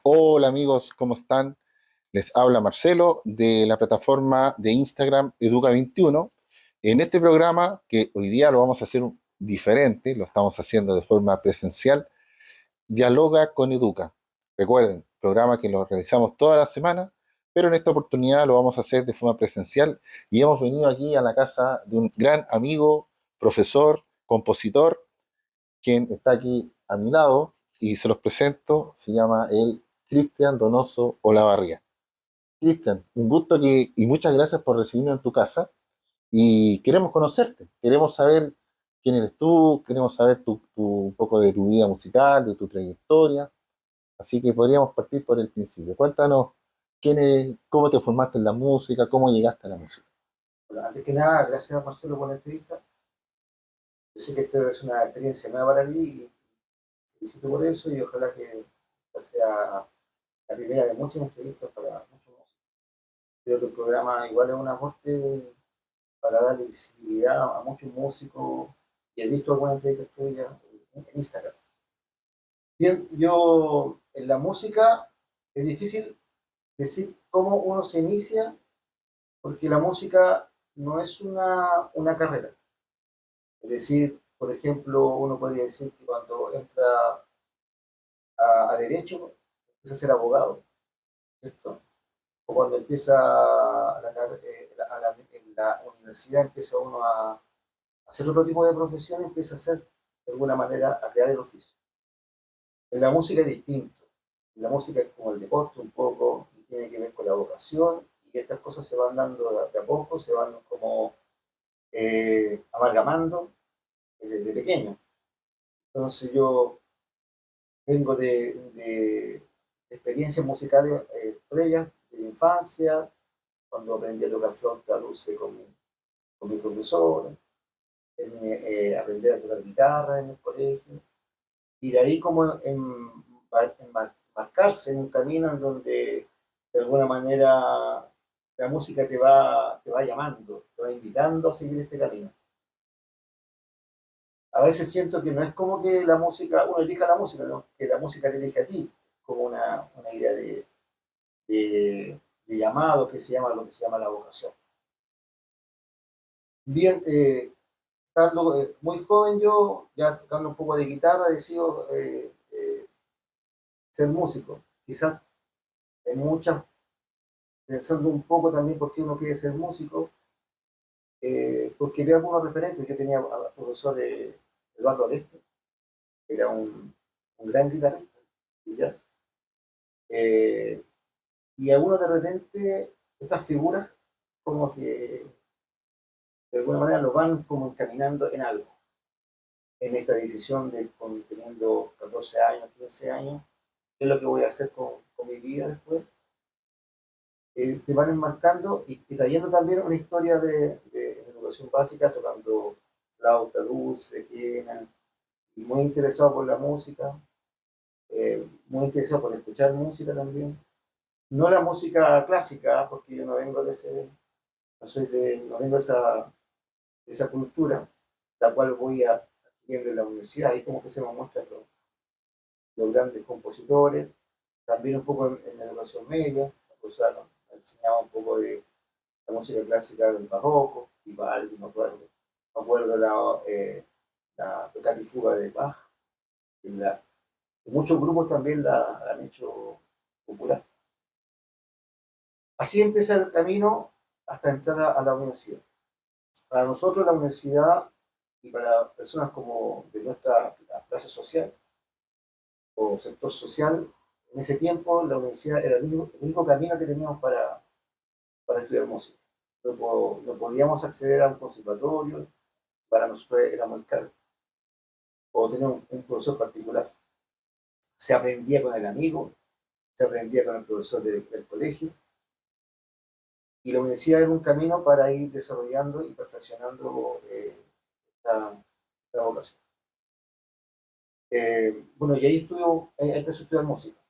Hola amigos, ¿cómo están? Les habla Marcelo de la plataforma de Instagram Educa21. En este programa, que hoy día lo vamos a hacer diferente, lo estamos haciendo de forma presencial, Dialoga con Educa. Recuerden, programa que lo realizamos toda la semana, pero en esta oportunidad lo vamos a hacer de forma presencial y hemos venido aquí a la casa de un gran amigo, profesor, compositor, quien está aquí a mi lado y se los presento, se llama el Cristian Donoso Olavarría. Cristian, un gusto y muchas gracias por recibirnos en tu casa y queremos conocerte, queremos saber quién eres tú, queremos saber un poco de tu vida musical, de tu trayectoria, así que podríamos partir por el principio. Cuéntanos cómo te formaste en la música, cómo llegaste a la música. Bueno, antes que nada, gracias Marcelo por la entrevista. Yo sé que esto es una experiencia nueva para ti y felicito por eso y ojalá que esta sea la primera de muchas entrevistas para muchos músicos. Creo que el programa igual es un aporte para darle visibilidad a muchos músicos y he visto algunas entrevistas tuyas en Instagram. Bien, yo en la música es difícil decir cómo uno se inicia porque la música no es una carrera. Es decir, por ejemplo, uno podría decir que cuando entra a derecho, empieza a ser abogado, ¿cierto? O cuando empieza en la universidad, empieza uno a hacer otro tipo de profesión, empieza a hacer, de alguna manera, a crear el oficio. En la música es distinto. En la música es como el deporte un poco, y tiene que ver con la vocación, y estas cosas se van dando de a poco, se van como amalgamando desde pequeño. Entonces yo vengo de experiencias musicales previas de mi infancia, cuando aprendí a tocar flauta dulce con mi profesor, aprender a tocar guitarra en el colegio, y de ahí como marcarse en un camino en donde de alguna manera la música te va llamando, te va invitando a seguir este camino. A veces siento que no es como que la música, uno elija la música, ¿no? Que la música te elige a ti, como una idea de llamado que se llama lo que se llama la vocación. Bien, estando muy joven yo, ya tocando un poco de guitarra, decido ser músico. Quizás en muchas, pensando un poco también por qué uno quiere ser músico, porque veo algunos referentes. Yo tenía al profesor Eduardo Aleste, que era un gran guitarrista de jazz. Eh, y a uno de repente, estas figuras como que de alguna manera lo van como encaminando en algo. En esta decisión de teniendo 14 años, 15 años, qué es lo que voy a hacer con mi vida después, te van enmarcando y trayendo también una historia de educación básica, tocando flauta dulce, quena, y muy interesado por la música, muy interesado por escuchar música también. No la música clásica, porque yo no vengo de ese, no vengo de esa cultura, la cual voy a adquiriendo en la universidad, y como que se me muestran los grandes compositores, también un poco en la educación media, o sea, nos enseñaba un poco de la música clásica del barroco, Vivaldi, me acuerdo la Toccata y Fuga de Bach, y muchos grupos también la han hecho popular. Así empieza el camino hasta entrar a la universidad. Para nosotros la universidad y para personas como de nuestra clase social o sector social, en ese tiempo la universidad era el único camino que teníamos para estudiar música. No podíamos acceder a un conservatorio, para nosotros era muy caro, o tener un profesor particular. Se aprendía con el amigo, se aprendía con el profesor del colegio, y la universidad era un camino para ir desarrollando y perfeccionando esta, esta vocación. Bueno, y ahí empecé a estudiar música.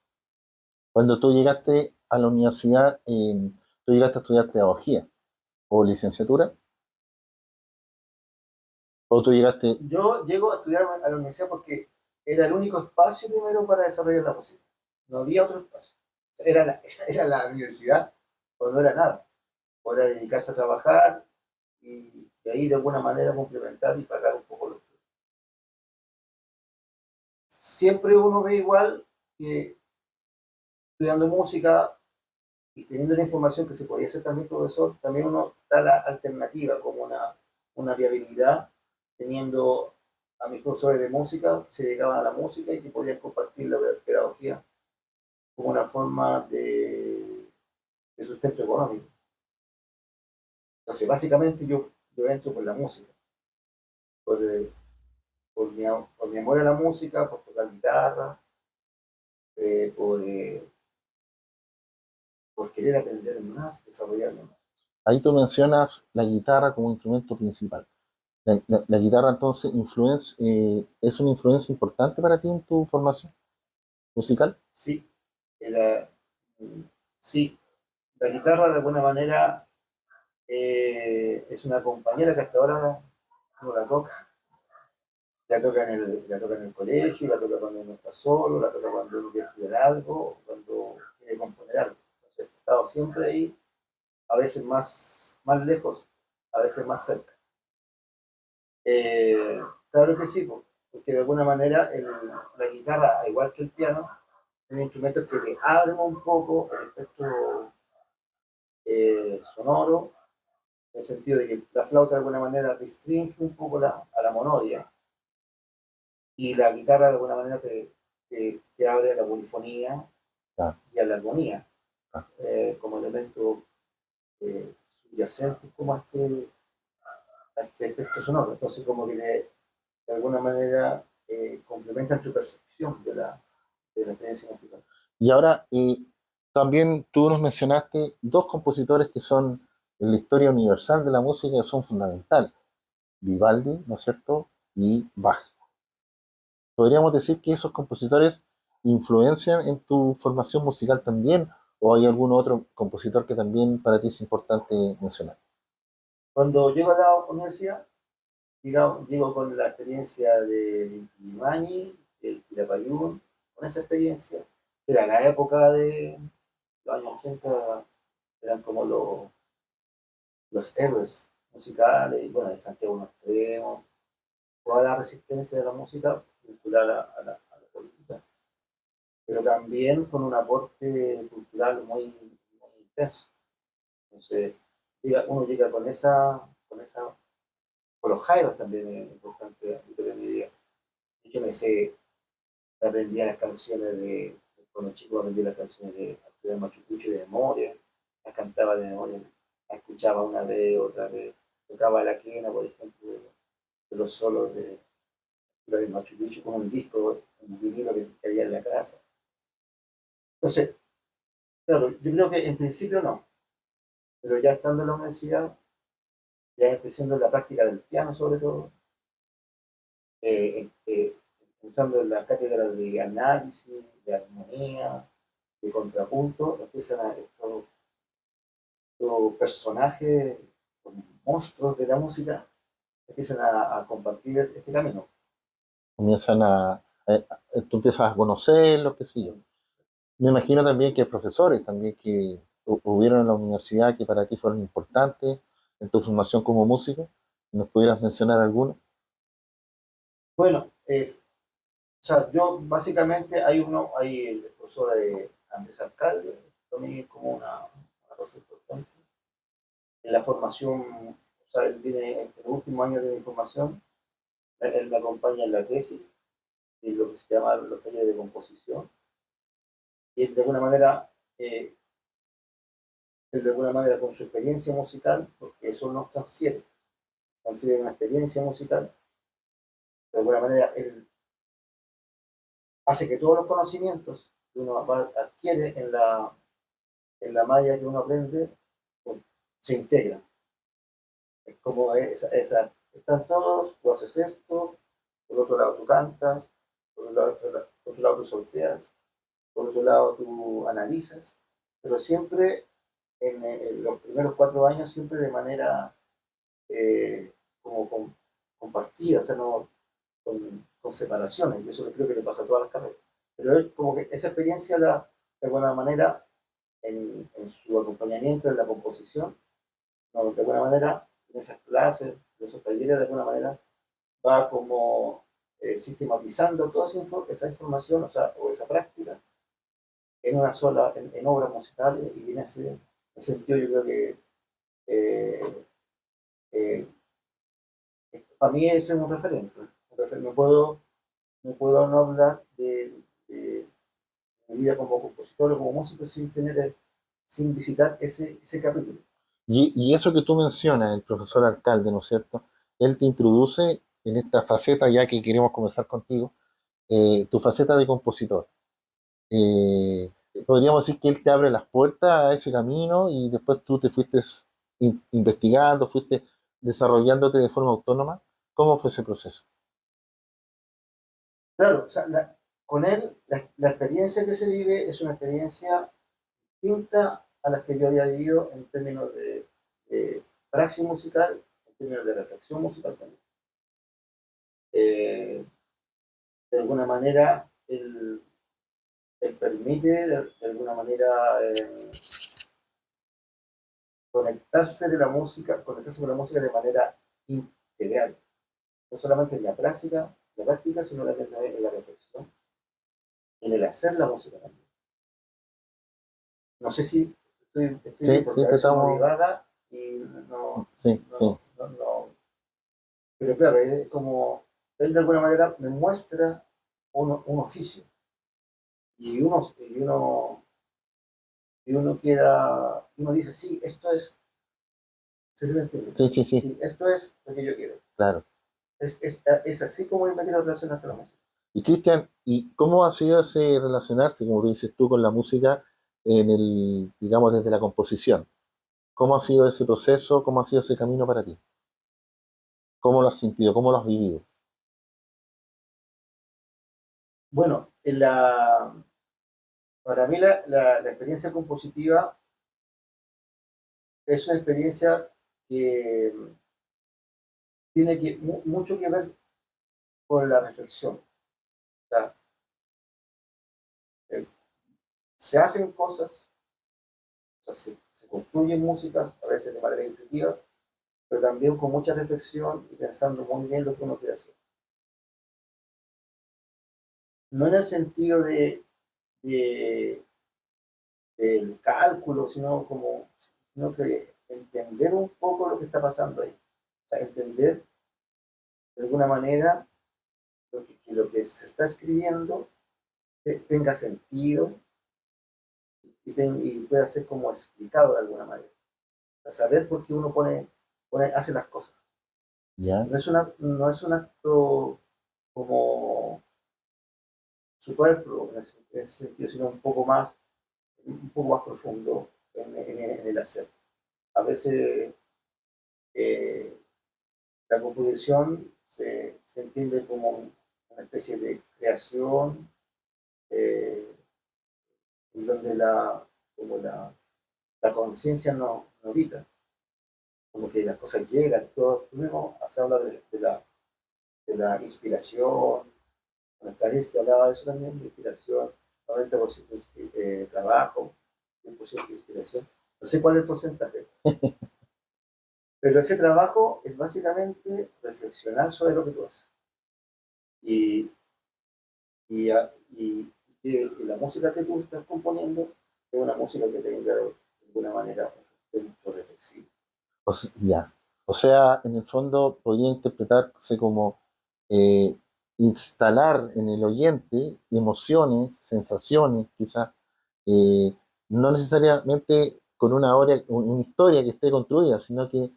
Cuando tú llegaste a la universidad, tú llegaste a estudiar pedagogía o licenciatura, o tú llegaste. Yo llego a estudiar a la universidad porque era el único espacio primero para desarrollar la música. no había otro espacio. O sea, era la universidad o no era nada. O era dedicarse a trabajar y ahí de alguna manera complementar y pagar un poco los. Siempre uno ve igual que estudiando música y teniendo la información que se podía ser también profesor, también uno da la alternativa como una viabilidad, teniendo a mis profesores de música que se dedicaban a la música y que podían compartir la pedagogía como una forma de sustento económico. Entonces, básicamente yo entro por la música, por, por mi amor a la música, por tocar guitarra, eh, por, eh, por querer aprender más, desarrollarme más. Ahí tú mencionas la guitarra como instrumento principal. La guitarra entonces es una influencia importante para ti en tu formación musical. Sí, la, sí, la guitarra de alguna manera es una compañera que hasta ahora no la toca. La toca en el colegio, la toca cuando uno está solo, la toca cuando uno quiere estudiar algo, cuando quiere componer algo. Entonces, he estado siempre ahí, a veces más lejos, a veces más cerca. Eh, claro que sí, porque de alguna manera la guitarra, igual que el piano, son instrumentos que te abren un poco el espectro sonoro, en el sentido de que la flauta de alguna manera restringe un poco a la monodia y la guitarra de alguna manera te abre a la polifonía Ah, y a la armonía ah. como elemento subyacente como a este espectro sonoro. Entonces como que de alguna manera complementan tu percepción de la experiencia musical. Y ahora, también tú nos mencionaste dos compositores que son en la historia universal de la música que son fundamentales, Vivaldi, ¿no es cierto? Y Bach. ¿Podríamos decir que esos compositores influencian en tu formación musical también? ¿O hay algún otro compositor que también para ti es importante mencionar? Cuando llego a la universidad, llego con la experiencia del Inti Illimani, del Quilapayún, con esa experiencia, que era la época de los años 80, eran como los héroes musicales, y bueno, el Santiago no extremo, toda la resistencia de la música vinculada a la política, pero también con un aporte cultural muy intenso. Entonces, uno llega con los jairos también es importante de mi vida. Yo me aprendía las canciones cuando chico aprendí las canciones de Machu Picchu de memoria, las cantaba de memoria, las escuchaba una vez, otra vez, tocaba la quena, por ejemplo, de los solos de Machu Picchu con un disco, un vinilo que había en la casa. Entonces, claro, yo creo que en principio no, pero ya estando en la universidad, ya empezando en la práctica del piano sobre todo, entrando en la cátedra de análisis, de armonía, de contrapunto, empiezan estos personajes, los monstruos de la música, empiezan a compartir este camino. Comienzan tú empiezas a conocerlos, qué sé yo. Me imagino también que profesores también que hubieron en la universidad que para ti fueron importantes en tu formación como músico. ¿Nos pudieras mencionar alguno? Bueno, o sea, yo básicamente hay el profesor Andrés Alcalde, también como una cosa importante. En la formación, o sea, él viene en los últimos años de mi formación, él me acompaña en la tesis, en lo que se llama los talleres de composición, y él de alguna manera con su experiencia musical, porque eso nos transfiere una experiencia musical, de alguna manera él hace que todos los conocimientos que uno adquiere en la malla que uno aprende pues, se integran. Es como están todos, tú haces esto, por otro lado tú cantas, por otro lado tú solfeas, por otro lado tú analizas, pero siempre en los primeros 4 años, siempre de manera como compartida, o sea, no con separaciones, y eso creo que le pasa a todas las carreras. pero él como que esa experiencia de alguna manera en su acompañamiento en la composición, ¿no? De alguna manera en esas clases, en esos talleres, de alguna manera va como sistematizando toda esa información, o sea, o esa práctica en una sola, en obras musicales, y en ese sentido yo creo que eh, eh, para mí eso es un referente. No puedo no hablar de mi vida como compositor o como músico sin visitar ese capítulo. Y eso que tú mencionas, el profesor alcalde, ¿no es cierto? Él te introduce en esta faceta, ya que queremos conversar contigo, tu faceta de compositor. Eh, Podríamos decir que él te abre las puertas a ese camino y después tú te fuiste investigando, fuiste desarrollándote de forma autónoma. ¿Cómo fue ese proceso? Claro, o sea, con él la experiencia que se vive es una experiencia distinta a las que yo había vivido en términos de praxis musical, en términos de reflexión musical también. Eh, de alguna manera, él permite, de alguna manera, conectarse con la música de manera integral, no solamente la práctica, sino también en la reflexión, en el hacer la música también. No sé si estoy bien, Sí, porque sí, a te veces uno estamos. divaga y no, Sí, sí, no. Pero claro, es como, él de alguna manera me muestra un oficio y uno dice, sí, esto es, ¿sí me entiende? sí, sí, sí, Sí, esto es lo que yo quiero. claro. Es así como yo me quiero relacionar con la música. Y Cristian, ¿y cómo ha sido ese relacionarse, como tú dices tú, con la música digamos, desde la composición? ¿Cómo ha sido ese proceso? ¿Cómo ha sido ese camino para ti? ¿Cómo lo has sentido? ¿Cómo lo has vivido? Bueno, para mí la experiencia compositiva es una experiencia que tiene mucho que ver con la reflexión. O sea, eh, se hacen cosas, o sea, se construyen músicas, a veces de manera intuitiva, pero también con mucha reflexión y pensando muy bien lo que uno quiere hacer. No en el sentido de- del cálculo, sino que entender un poco lo que está pasando ahí. O sea, entender de alguna manera que lo que se está escribiendo tenga sentido y pueda ser como explicado de alguna manera. Para saber por qué uno hace las cosas. ¿Ya? No es un acto como superfluo en ese sentido, sino un poco más profundo en el hacer. A veces eh, la composición se entiende como una especie de creación eh, en donde como la conciencia no habita, como que las cosas llegan, todo mismo se habla de la inspiración, nuestra que hablaba de eso también, de inspiración, 90% trabajo, 100% inspiración. No sé cuál es el porcentaje, pero ese trabajo es básicamente reflexionar sobre lo que tú haces. Y, y que la música que tú estás componiendo es una música que tenga de alguna manera un sustento reflexivo. Ya. O sea, en el fondo podría interpretarse como eh, instalar en el oyente emociones, sensaciones, quizás, eh, no necesariamente con una historia que esté construida, sino que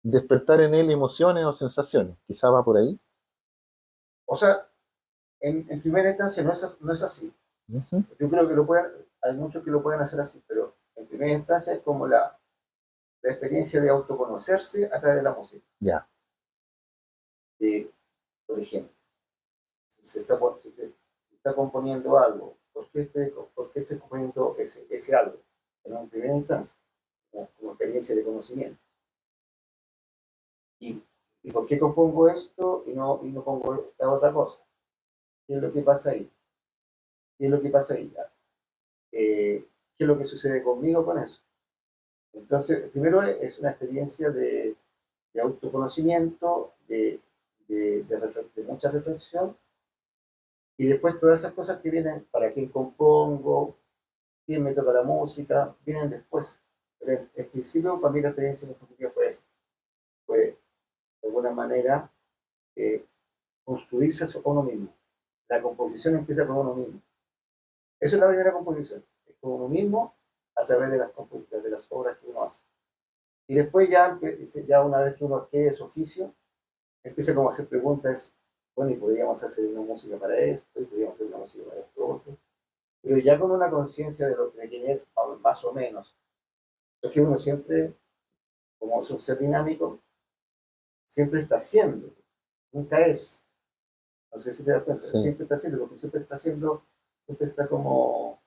despertar en él emociones o sensaciones. Quizás va por ahí. O sea, en primera instancia no es así. Ujú. Yo creo que hay muchos que lo pueden hacer así, pero en primera instancia es como la experiencia de autoconocerse a través de la música. Ya, De, por ejemplo, si se está componiendo algo, ¿por qué estoy componiendo ese algo? En primera instancia, como experiencia de conocimiento. ¿Y, y por qué compongo esto y no pongo esta otra cosa? ¿Qué es lo que pasa ahí? ¿Qué es lo que pasa ahí? ¿Qué es lo que sucede conmigo con eso? Entonces, primero es una experiencia de autoconocimiento, de mucha reflexión, y después todas esas cosas que vienen, para quién compongo, quién me toca la música, vienen después. Pero en principio, para mí la experiencia compositiva fue eso, fue de alguna manera construirse a uno mismo. La composición empieza con uno mismo. Esa es la primera composición, es con uno mismo a través de las obras que uno hace. Y después ya una vez que uno adquiere ese oficio, empieza como a hacer preguntas, bueno, y podríamos hacer una música para esto, y podríamos hacer una música para esto otro, pero ya con una conciencia de lo que tiene más o menos. Es que uno siempre, como es un ser dinámico, siempre está haciendo, nunca es. No sé si te das cuenta, Sí. siempre está haciendo, lo que siempre está haciendo, siempre está como,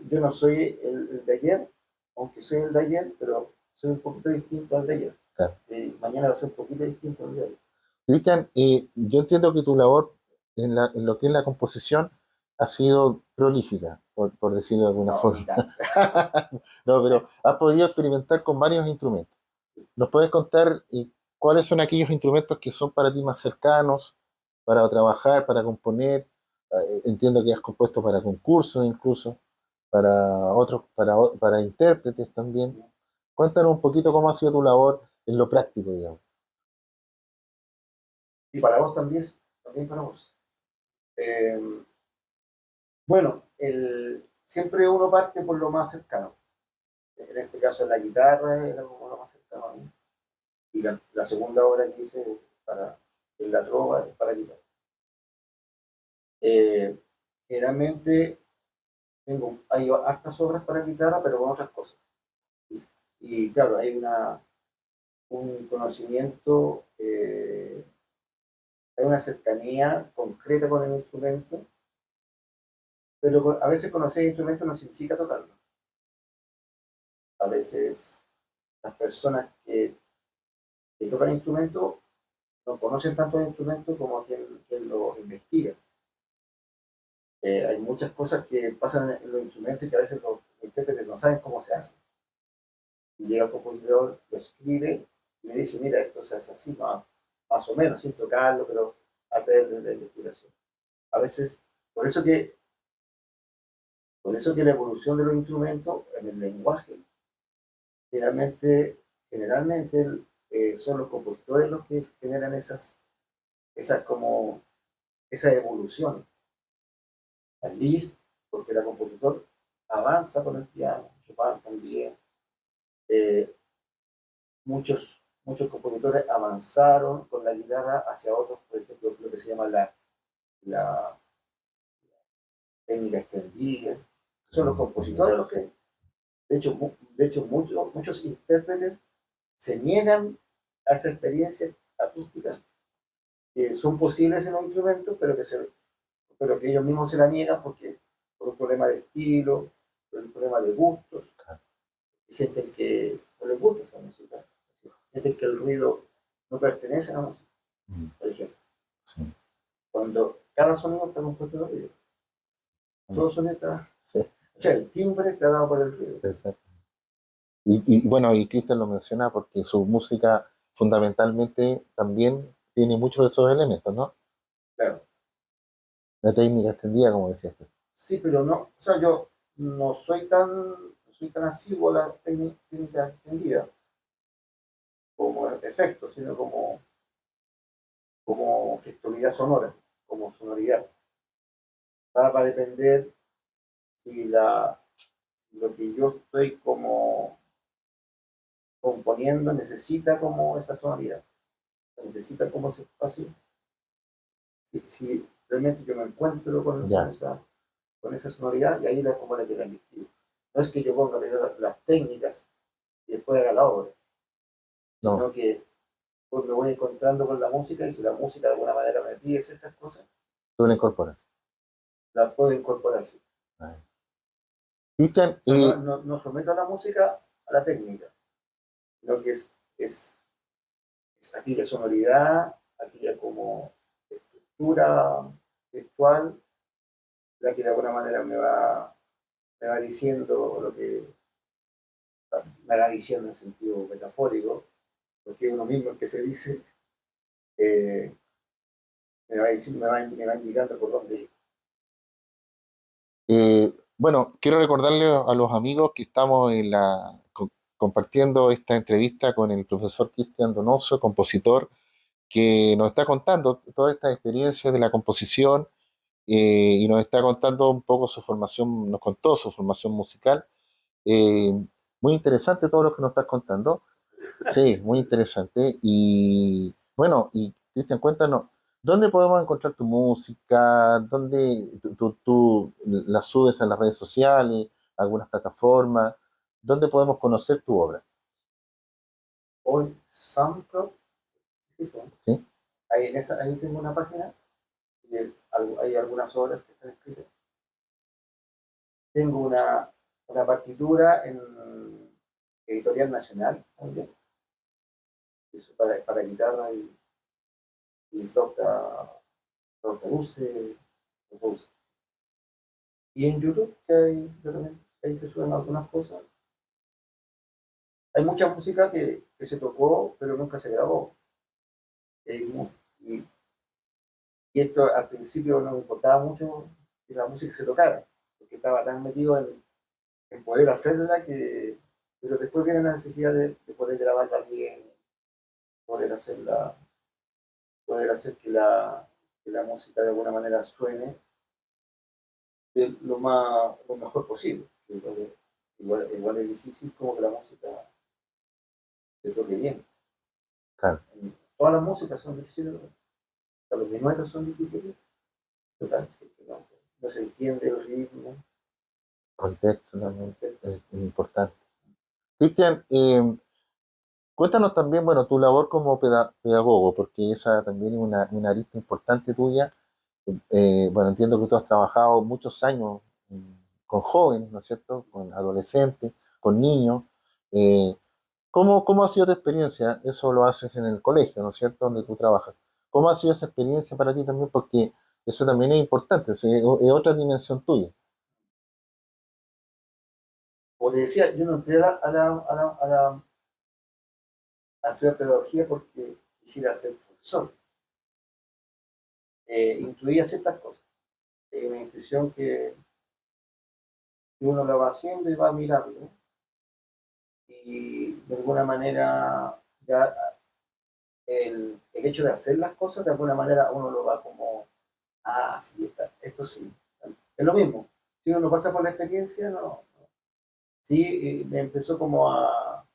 yo no soy el de ayer, aunque soy el de ayer, pero soy un poquito distinto al de ayer. Claro. Y mañana va a ser un poquito distinto al de ayer. Cristian, yo entiendo que tu labor en lo que es la composición ha sido prolífica, por decirlo de alguna No, ni forma. tanto. No, pero has podido experimentar con varios instrumentos. ¿Nos puedes contar cuáles son aquellos instrumentos que son para ti más cercanos, para trabajar, para componer? Entiendo que has compuesto para concursos incluso, para otros, para intérpretes también. Cuéntanos un poquito cómo ha sido tu labor en lo práctico, digamos. Y para vos también, también para vos. Eh, bueno, siempre uno parte por lo más cercano. En este caso la guitarra era como lo más cercano a mí. Y la segunda obra que hice en la trova es para guitarra. Eh, Generalmente hay hartas obras para guitarra, pero con otras cosas. Y, y claro, hay un conocimiento, hay una cercanía concreta con el instrumento, pero a veces conocer el instrumento no significa tocarlo. A veces las personas que tocan instrumentos no conocen tanto el instrumento como quien lo investiga. Hay muchas cosas que pasan en los instrumentos y que a veces los intérpretes no saben cómo se hace. Y llega el compositor, lo escribe y me dice, mira, esto se hace así, más o menos, sin tocarlo, pero a través de la investigación. A veces, por eso que, por eso que la evolución de los instrumentos en el lenguaje, generalmente son los compositores los que generan como, esa evolución. Liszt, porque el compositor avanza con el piano, Chopin también. Eh, muchos compositores avanzaron con la guitarra hacia otros, por ejemplo, lo que se llama la técnica extendida. Son los compositores los que, de hecho muchos intérpretes se niegan a esa experiencia acústica que son posibles en los instrumentos, pero que ellos mismos se la niegan porque por un problema de estilo, por un problema de gustos, y sienten que no les gusta esa música, sienten que el ruido no pertenece a la música, Mm, por ejemplo. sí, Cuando cada sonido está compuesto de ruido, mm, todo sonido está, sí, o sea, el timbre está dado por el ruido. exacto. Bueno, y Cristian lo menciona porque su música fundamentalmente también tiene muchos de esos elementos, ¿no? Claro. La técnica extendida, como decías tú. Sí, pero no, o sea, yo no soy tan asiduo a la técnica extendida como efecto, sino como gestualidad sonora, como sonoridad. Va a depender si lo que yo estoy como componiendo necesita como esa sonoridad, necesita como ese espacio. Si realmente yo me encuentro Ya, con esa sonoridad, y ahí como la que la investigo. No es que yo ponga primero las técnicas y después haga la obra, no, sino que pues me voy encontrando con la música y si la música de alguna manera me pide ciertas cosas, tú lo incorporas. las puedo incorporar. Sí. Ah. Cristian, O sea, no someto a la música a la técnica, sino que es aquella sonoridad, aquella como estructura textual la que de alguna manera me va diciendo lo que me va diciendo en sentido metafórico, porque uno mismo el que se dice, eh, me va indicando por dónde ir. Bueno, quiero recordarle a los amigos que estamos compartiendo esta entrevista con el profesor Cristian Donoso, compositor, que nos está contando toda esta experiencia de la composición y nos está contando un poco su formación, nos contó su formación musical. Eh, Muy interesante todo lo que nos estás contando. Sí, muy interesante. Y bueno, y Cristian, cuéntanos, ¿dónde podemos encontrar tu música? ¿Dónde tú la subes a las redes sociales, algunas plataformas? ¿Dónde podemos conocer tu obra? Hoy SoundCloud, sí, sí, ¿Sí? ahí tengo una página y hay algunas obras que están escritas. Tengo una partitura en Editorial Nacional también, eso para guitarra y flauta dulce, dulce. Y en YouTube, que ahí se suben algunas cosas. Hay mucha música que se tocó, pero nunca se grabó. Y, y esto al principio no me importaba mucho que la música se tocara, porque estaba tan metido en poder hacerla pero después viene la necesidad de poder grabarla bien, poder hacerla, poder hacer que la música de alguna manera suene de lo mejor posible. Igual es difícil como que la música se toque bien. Claro, Todas las músicas son difíciles, los minuetos son difíciles, total, sí, no se entiende el ritmo. contexto también es importante. Cristian, cuéntanos también, bueno, tu labor como pedagogo, porque esa también es una arista importante tuya. Bueno, entiendo que tú has trabajado muchos años con jóvenes, ¿no es cierto? Con adolescentes, con niños. Eh, ¿Cómo ha sido tu experiencia? Eso lo haces en el colegio, ¿no es cierto? Donde tú trabajas. ¿Cómo ha sido esa experiencia para ti también? Porque eso también es importante, o sea, es otra dimensión tuya. Como te decía, yo no entré a estudiar pedagogía porque quisiera ser profesor. Incluía ciertas cosas. Una intuición que uno la va haciendo y va mirando. Y de alguna manera ya el hecho de hacer las cosas, de alguna manera uno lo va como, ah, sí, esto sí. Es lo mismo. Si uno no pasa por la experiencia, no. Sí, empezó como a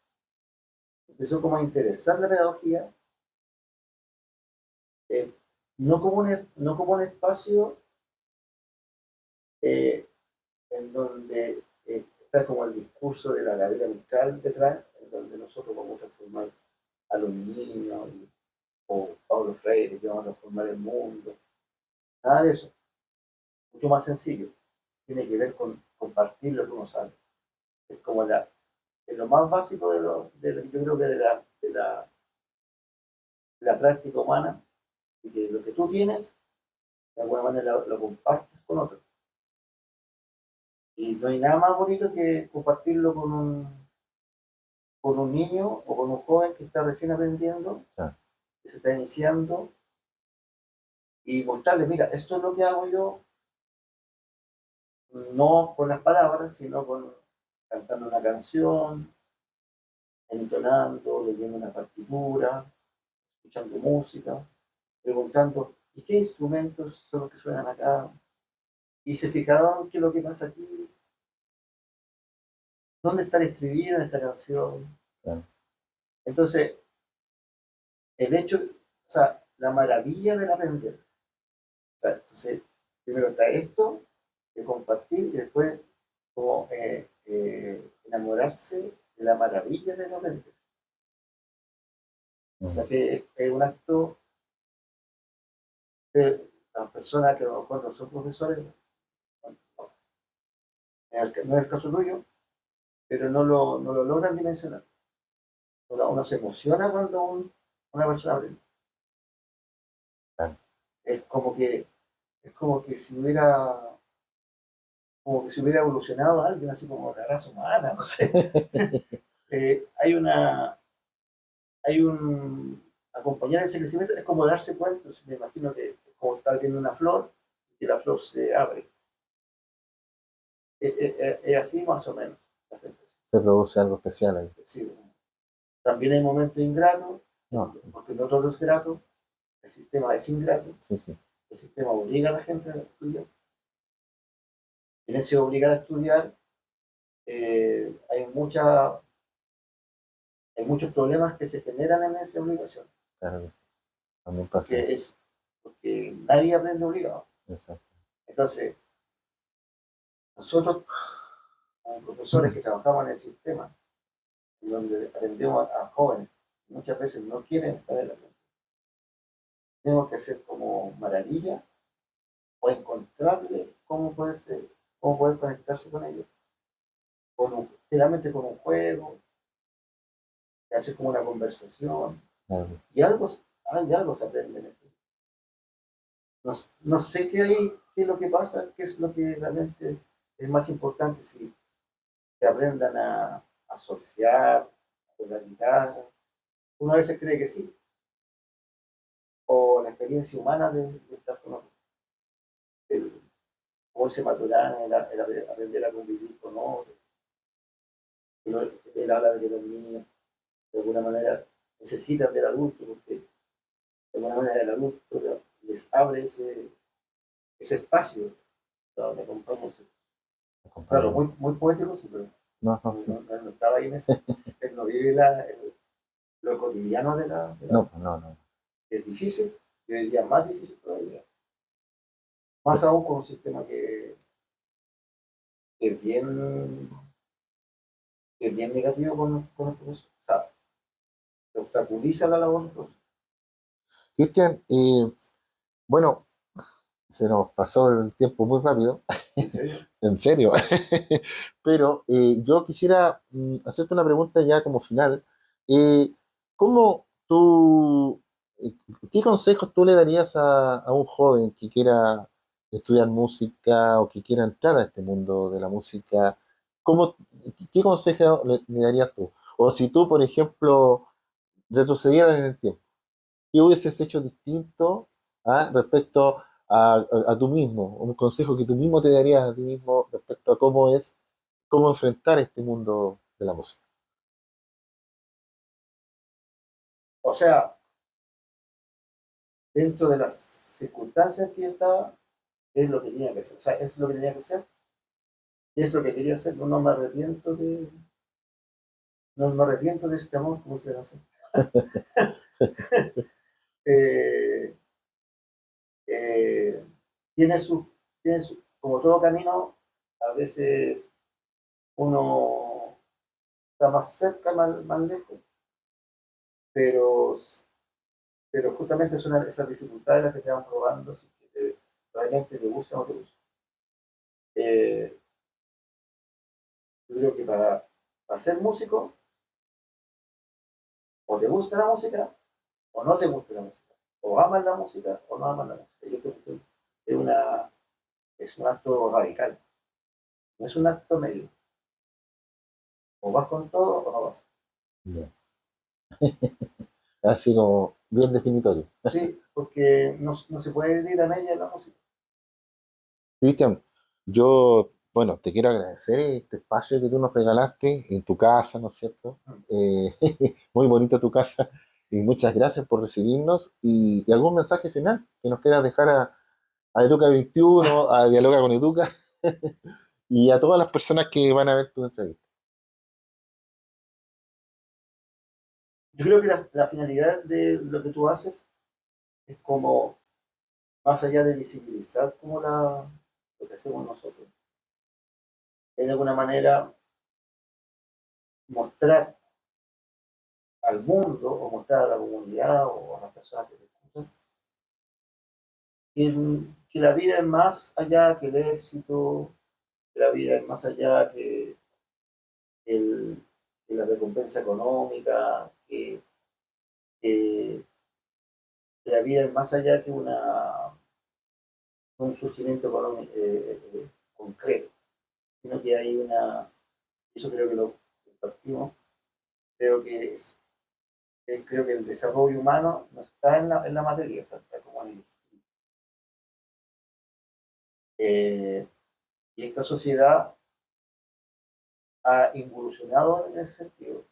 interesar la pedagogía, eh, no como un espacio eh, en donde está como el discurso de la Gabriela Mistral detrás, en donde nosotros vamos a transformar a los niños, o Pablo Freire, que vamos a transformar el mundo. Nada de eso. Mucho más sencillo. Tiene que ver con compartir lo que uno sabe. Es como es lo más básico yo creo que de la práctica humana, y que lo que tú tienes, de alguna manera lo compartes con otros. Y no hay nada más bonito que compartirlo con un niño o con un joven que está recién aprendiendo, Ah, que se está iniciando, y mostrarle, mira, esto es lo que hago yo, no con las palabras, sino cantando una canción, entonando, leyendo una partitura, escuchando música, preguntando, ¿y qué instrumentos son los que suenan acá? ¿Y se fijaron qué es lo que pasa aquí? ¿Dónde está el estribillo en esta canción? claro. Entonces, el hecho, o sea, la maravilla del aprender. O sea, entonces, primero está esto, de compartir, y después como enamorarse de la maravilla del aprender. O sea Mm, que es un acto de las personas que a lo mejor no son profesores, no es el caso tuyo, pero no lo logran dimensionar. Uno se emociona cuando una persona aprende. claro. Es como que, es como que si hubiera, como que se hubiera evolucionado alguien, así como la raza humana, no sé. Hay hay un, acompañar ese crecimiento es como darse cuenta, me imagino que es como estar viendo una flor y la flor se abre. Es así más o menos la sensación. Se produce algo especial ahí. Sí, también hay momentos ingratos, No, porque no todo es grato, el sistema es ingrato, sí, sí, el sistema obliga a la gente a estudiar. En ese obligar a estudiar hay, hay muchos problemas que se generan en esa obligación, claro que sí. También pasa porque, eso. porque nadie aprende obligado. Exacto. Entonces, nosotros, como profesores que trabajamos en el sistema, en donde atendemos a jóvenes, muchas veces no quieren estar en la clase, tenemos que hacer como maravilla o encontrarle cómo puede ser, cómo poder conectarse con ellos, generalmente con un juego, hacer como una conversación, Claro que sí. y algo, hay algo se aprende en eso. No, no sé qué hay, qué es lo que pasa, qué es lo que realmente es más importante, si que aprendan a surfear, a tocar guitarra. Uno a veces cree que sí, o la experiencia humana de estar con otros, el, cómo se maturan, el aprender a convivir con otros. Él habla de que los niños, de alguna manera, necesitan del adulto, porque de alguna manera el adulto les abre ese espacio donde acompaña. Claro, Acompañamos. muy, muy poético, sí, pero No, no, sí. no estaba ahí en ese. Él no vive lo cotidiano No, pues no, no. es difícil, y hoy día más difícil todavía. Más aún con un sistema que es bien, que es bien negativo con el profesor. O sea, que obstaculiza la labor del profesor. Cristian, bueno, se nos pasó el tiempo muy rápido, ¿En serio? en serio. Pero yo quisiera hacerte una pregunta ya como final. Eh, ¿Cómo tú, eh, qué consejos tú le darías a un joven que quiera estudiar música o que quiera entrar a este mundo de la música? ¿Cómo, qué consejos le darías tú? O si tú, por ejemplo, retrocedieras en el tiempo, ¿qué hubieses hecho distinto respecto a tú mismo? Un consejo que tú mismo te darías a ti mismo respecto a cómo enfrentar este mundo de la música. O sea, dentro de las circunstancias que yo estaba, es lo que tenía que hacer. O sea, es lo que tenía que hacer, es lo que quería hacer. No me arrepiento no me arrepiento de este amor, como se hace. Eh, eh, tiene tiene como todo camino, a veces uno está más cerca, más lejos, pero, pero justamente son esas dificultades las que te van probando si realmente te gusta o no te gusta. Eh, yo creo que para ser músico, o te gusta la música o no te gusta la música, o amas la música o no amas la música. Y esto es, es un acto radical, no es un acto medio. O vas con todo o no vas. Bien. Así como bien definitorio. Sí, porque no se puede vivir a media en la música. Cristian, yo, bueno, te quiero agradecer este espacio que tú nos regalaste en tu casa, ¿no es cierto? Eh, Muy bonita tu casa y muchas gracias por recibirnos y algún mensaje final que nos quieras dejar a Educa 21, a Dialoga con Educa y a todas las personas que van a ver tu entrevista. Yo creo que la finalidad de lo que tú haces es como, más allá de visibilizar como lo que hacemos nosotros, es de alguna manera mostrar al mundo o mostrar a la comunidad o a las personas que te escuchan que la vida es más allá que el éxito, que la vida es más allá el, que la recompensa económica, que la vida es más allá que un surgimiento económico concreto. sino que hay una, eso creo que lo compartimos, creo que es, creo que el desarrollo humano no está en la materia, o sea, está como en el espíritu. Y esta sociedad ha involucionado en ese sentido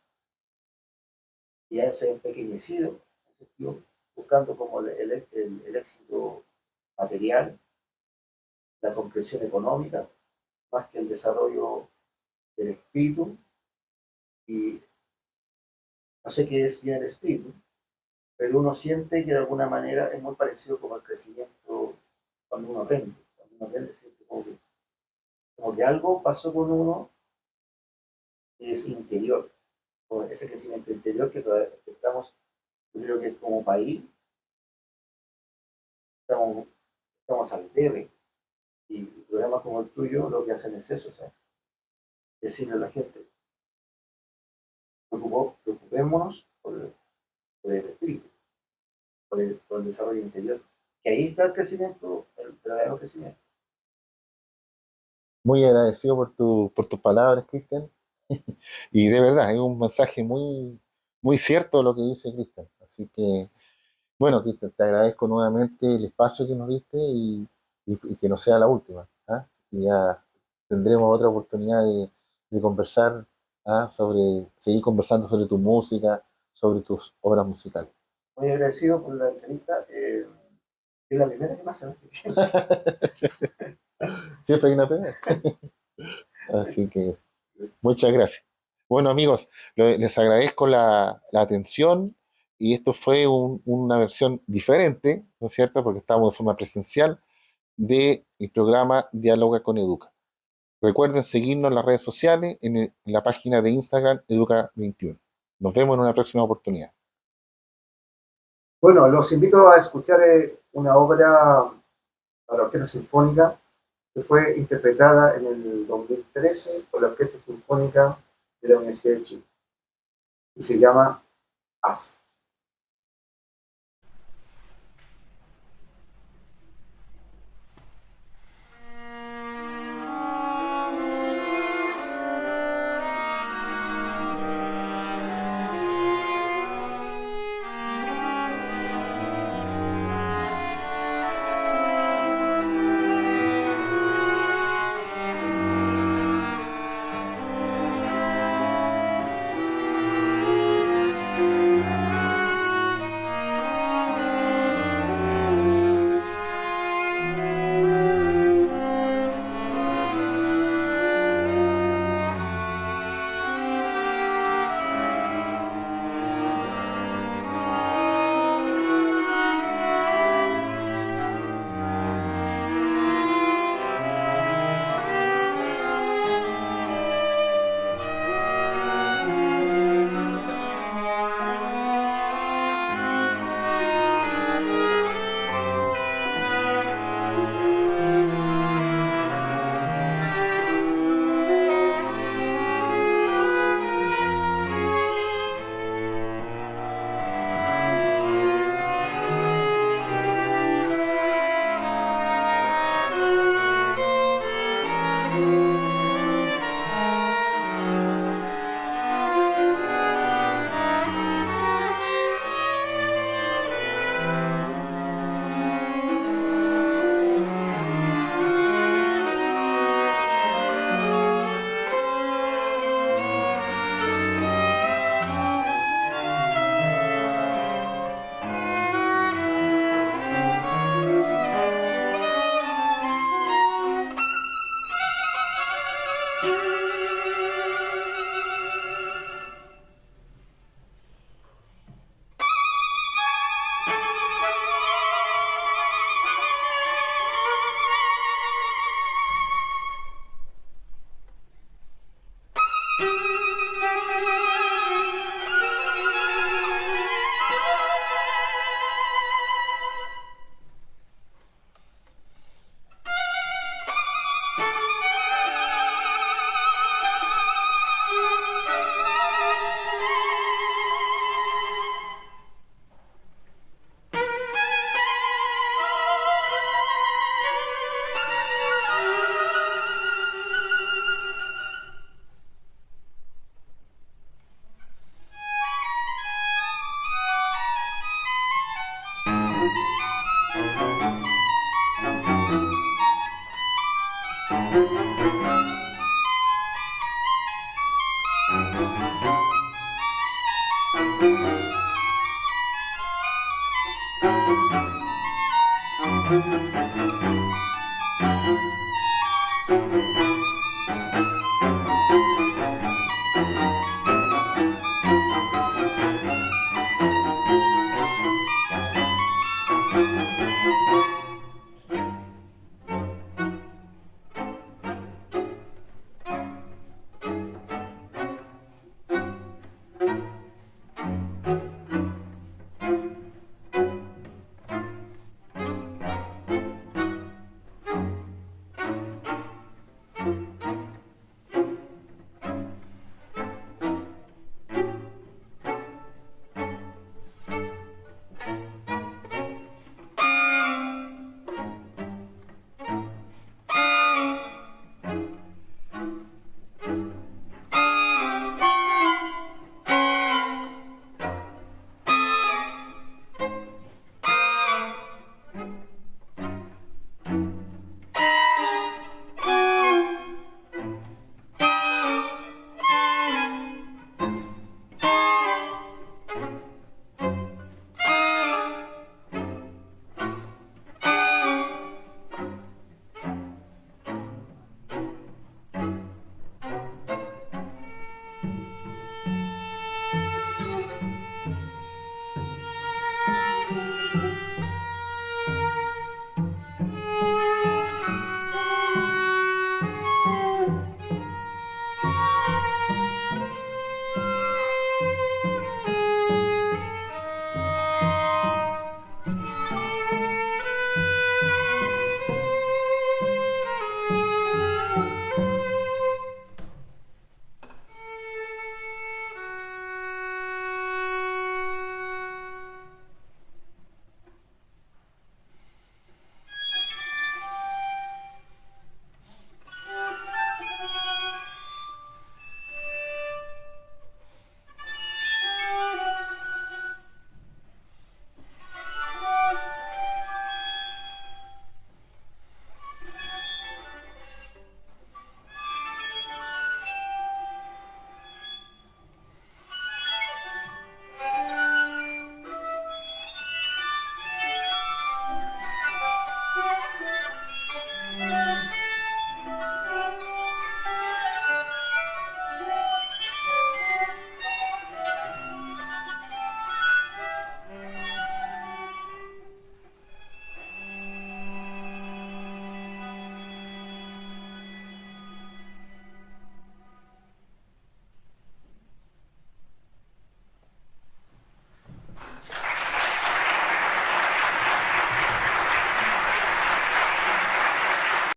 y se ha empequeñecido en ese sentido, buscando como el éxito material, la comprensión económica, más que el desarrollo del espíritu. Y no sé qué es bien el espíritu, pero uno siente que de alguna manera es muy parecido como al crecimiento cuando uno aprende. Cuando uno aprende, siente como que algo pasó con uno que es interior, o ese crecimiento interior que todavía estamos, yo creo que como país estamos, estamos al debe. Y programas como el tuyo lo que hacen es eso, o sea, decirle a la gente, preocupémonos por el espíritu, por el desarrollo interior. Que ahí está el crecimiento, el verdadero crecimiento. Muy agradecido por tus palabras, Cristian. Y de verdad, es un mensaje muy, muy cierto lo que dice Cristian. Así que, bueno, Cristian, te agradezco nuevamente el espacio que nos diste y que no sea la última. ¿Ah? Y ya tendremos otra oportunidad de conversar, ¿ah? Seguir conversando sobre tu música, sobre tus obras musicales. Muy agradecido por la entrevista. Es la primera que pasa, así que Siempre hay una pena. Así que muchas gracias. Bueno, amigos, les agradezco la atención y esto fue una versión diferente, ¿no es cierto? Porque estamos de forma presencial del programa Dialoga con Educa. Recuerden seguirnos en las redes sociales, en la página de Instagram Educa21. Nos vemos en una próxima oportunidad. bueno, los invito a escuchar una obra para la Orquesta Sinfónica que fue interpretada en el 2013 por la Orquesta Sinfónica de la Universidad de Chile y se llama As.